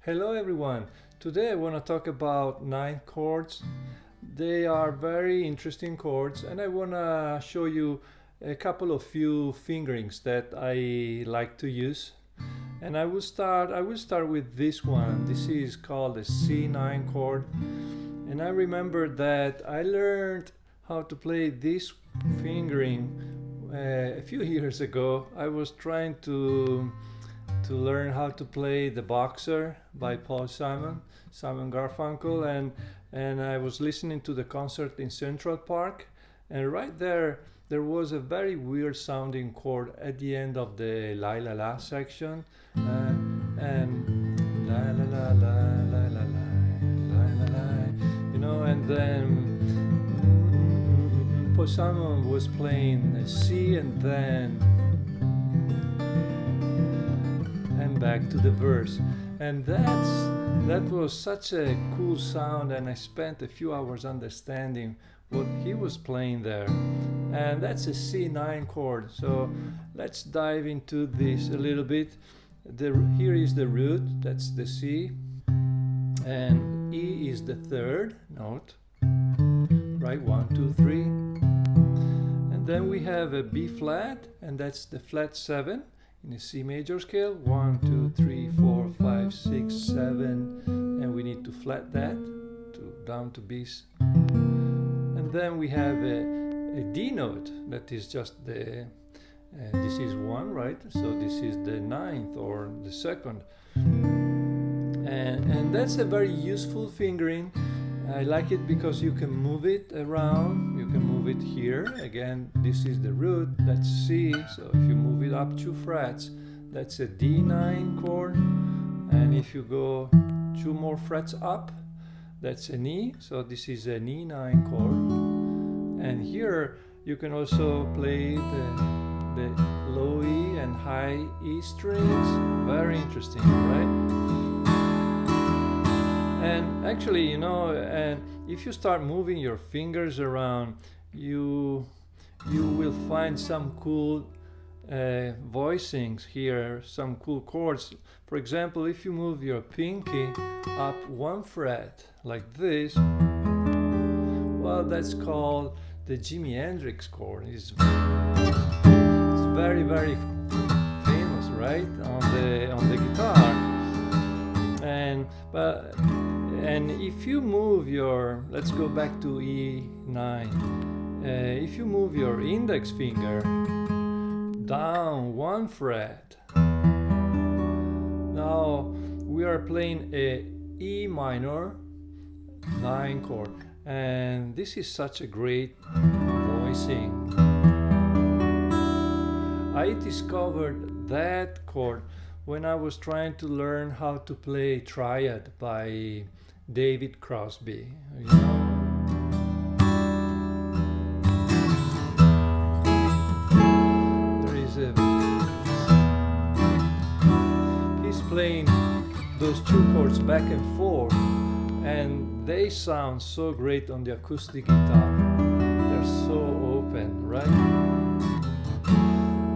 Hello everyone. Today I want to talk about 9 chords. They are very interesting chords and I want to show you a couple of few fingerings that I like to use. And I will start with this one. This is called the C9 chord. And I remember that I learned how to play this fingering a few years ago. I was trying to learn how to play The Boxer by Simon Garfunkel, and I was listening to the concert in Central Park, and right there was a very weird sounding chord at the end of the la la la section, and la la la la la la la la la, and then Paul Simon was playing a C and then back to the verse, and that was such a cool sound, and I spent a few hours understanding what he was playing there. And that's a C9 chord, so let's dive into this a little bit. Here is the root, that's the C, and E is the third note, right? 1, 2, 3, and then we have a B flat, and that's the flat 7 in the C major scale. 1, 2, 3, 4, 5, 6, 7, and we need to flat that down to B. And then we have a D note that is just this is 1, right? So this is the 9th or the 2nd, and that's a very useful fingering. I like it because you can move it around. You can move it here. Again, this is the root, that's C. So if you move it up 2 frets, that's a D9 chord. And if you go 2 more frets up, that's an E. So this is an E9 chord. And here you can also play the low E and high E strings. Very interesting, right? And actually, and if you start moving your fingers around, you will find some cool voicings here, some cool chords. For example, if you move your pinky up 1 fret like this, well, that's called the Jimi Hendrix chord. It's very, very famous, right, on the guitar. And if you move let's go back to E9. If you move your index finger down 1 fret, now we are playing a E minor 9 chord, and this is such a great voicing. I discovered that chord when I was trying to learn how to play Triad by David Crosby. He's playing those 2 chords back and forth, and they sound so great on the acoustic guitar. They're so open, right?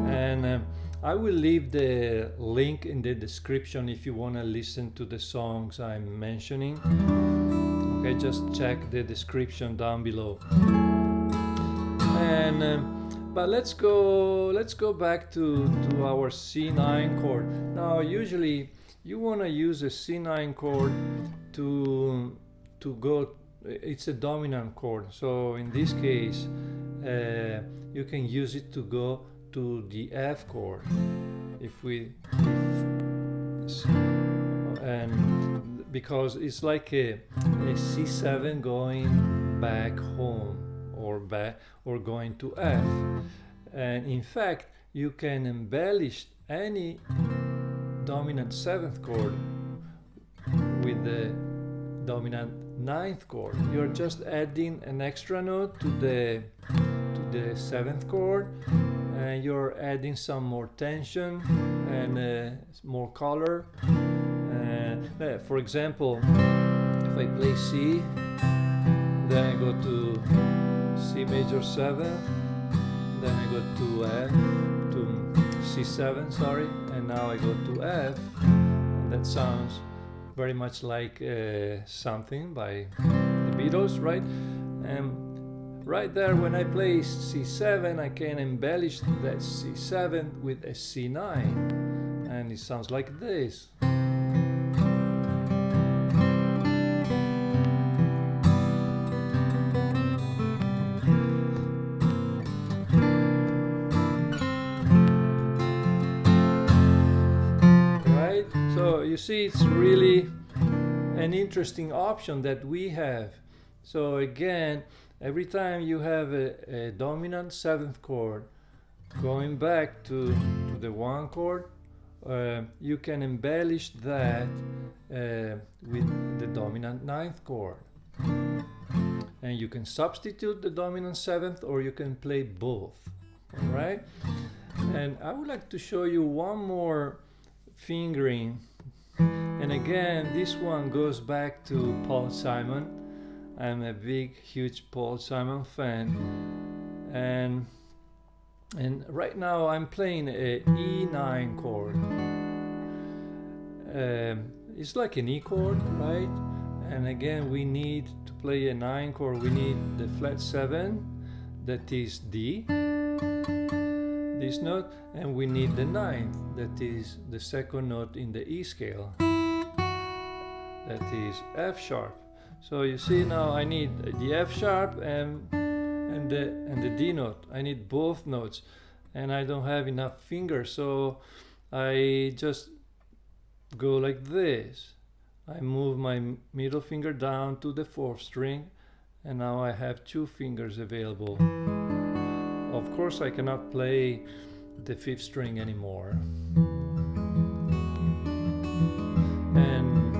And I will leave the link in the description if you want to listen to the songs I'm mentioning. Okay, just check the description down below. And but let's go back to our C9 chord. Now, usually you want to use a C9 chord to go. It's a dominant chord, so in this case, you can use it to go to the F chord. And because it's like a C7 going back home or going to F. And in fact, you can embellish any dominant 7th chord with the dominant 9th chord. You're just adding an extra note to the 7th chord, and you're adding some more tension and more color. For example, if I play C, then I go to C major 7, then I go to F, to C7, sorry, and now I go to F, and that sounds very much like Something by the Beatles, right? And right there, when I play C7, I can embellish that C7 with a C9, and it sounds like this. Right? So you see, it's really an interesting option that we have. So again, every time you have a dominant seventh chord going back to the one chord, you can embellish that with the dominant ninth chord. And you can substitute the dominant seventh, or you can play both. All right? And I would like to show you one more fingering. And again, this one goes back to Paul Simon. I'm a big, huge Paul Simon fan. And right now I'm playing a E9 chord. It's like an E chord, right? And again, we need to play a 9 chord. We need the flat 7, that is D, this note, and we need the 9th, that is the second note in the E scale, that is F sharp. So you see, now I need the F sharp and the D note. I need both notes, and I don't have enough fingers, so I just go like this. I move my middle finger down to the 4th string, and now I have 2 fingers available. Of course, I cannot play the 5th string anymore. And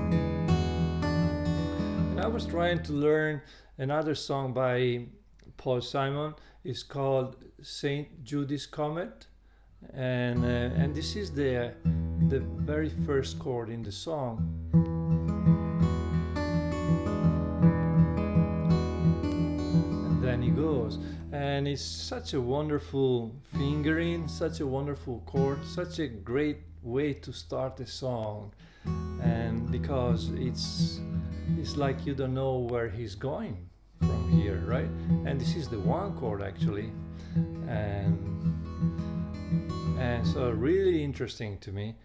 I was trying to learn another song by Paul Simon. It's called Saint Jude's Comet, and this is the very first chord in the song. And then he goes, and it's such a wonderful fingering, such a wonderful chord, such a great way to start a song. And because it's like you don't know where he's going from here, right? And this is the 1 chord actually, and so really interesting to me.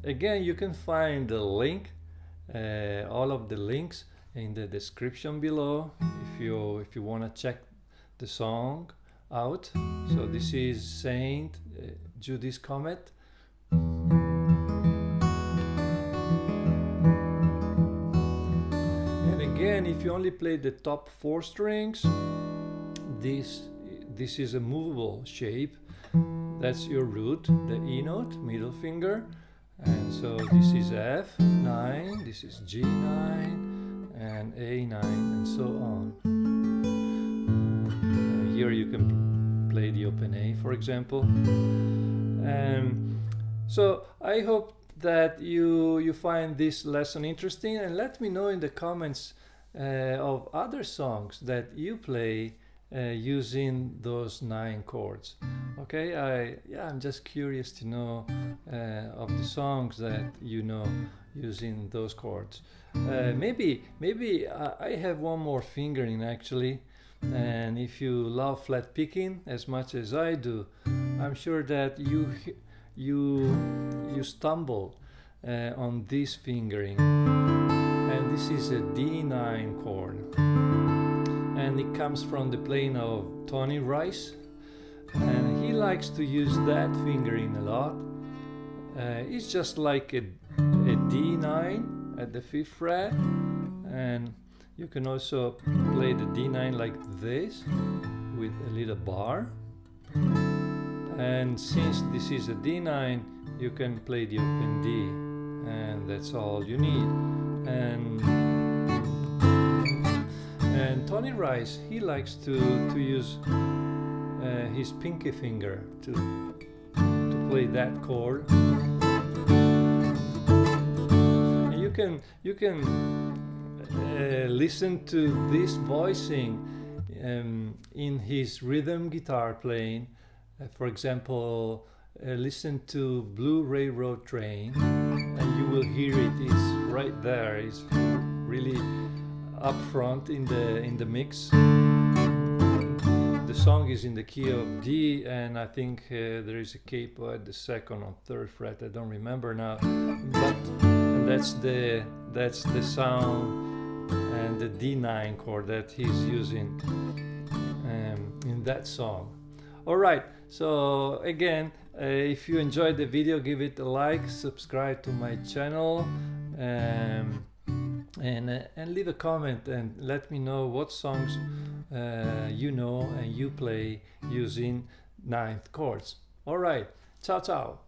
Again, you can find the link, all of the links in the description below if you want to check the song out. So this is Saint Jude's Comet. And again, if you only play the top 4 strings, this is a movable shape. That's your root, the E note, middle finger. And so this is F9, this is G9, and A9, and so on. Here you can play the open A, for example. So I hope that you find this lesson interesting, and let me know in the comments of other songs that you play using those 9 chords. Okay, I'm just curious to know of the songs that you know using those chords. Maybe I have one more fingering actually, and if you love flat picking as much as I do, I'm sure that you stumbled on this fingering, and this is a D9 chord, and it comes from the playing of Tony Rice, and he likes to use that fingering a lot. It's just like a D9 at the 5th fret, and you can also play the D9 like this with a little bar. And since this is a D9, you can play the open D, and that's all you need. And Tony Rice, he likes to use his pinky finger to play that chord. And you can listen to this voicing in his rhythm guitar playing. For example, listen to Blue Railroad Train, and you will hear it, it's right there. It's really up front in the mix. The song is in the key of D, and I think there is a capo at the second or third fret. I don't remember now, but that's the sound and the D9 chord that he's using in that song. All right. So again, if you enjoyed the video, give it a like, subscribe to my channel, and leave a comment and let me know what songs you know and you play using ninth chords. All right, ciao ciao.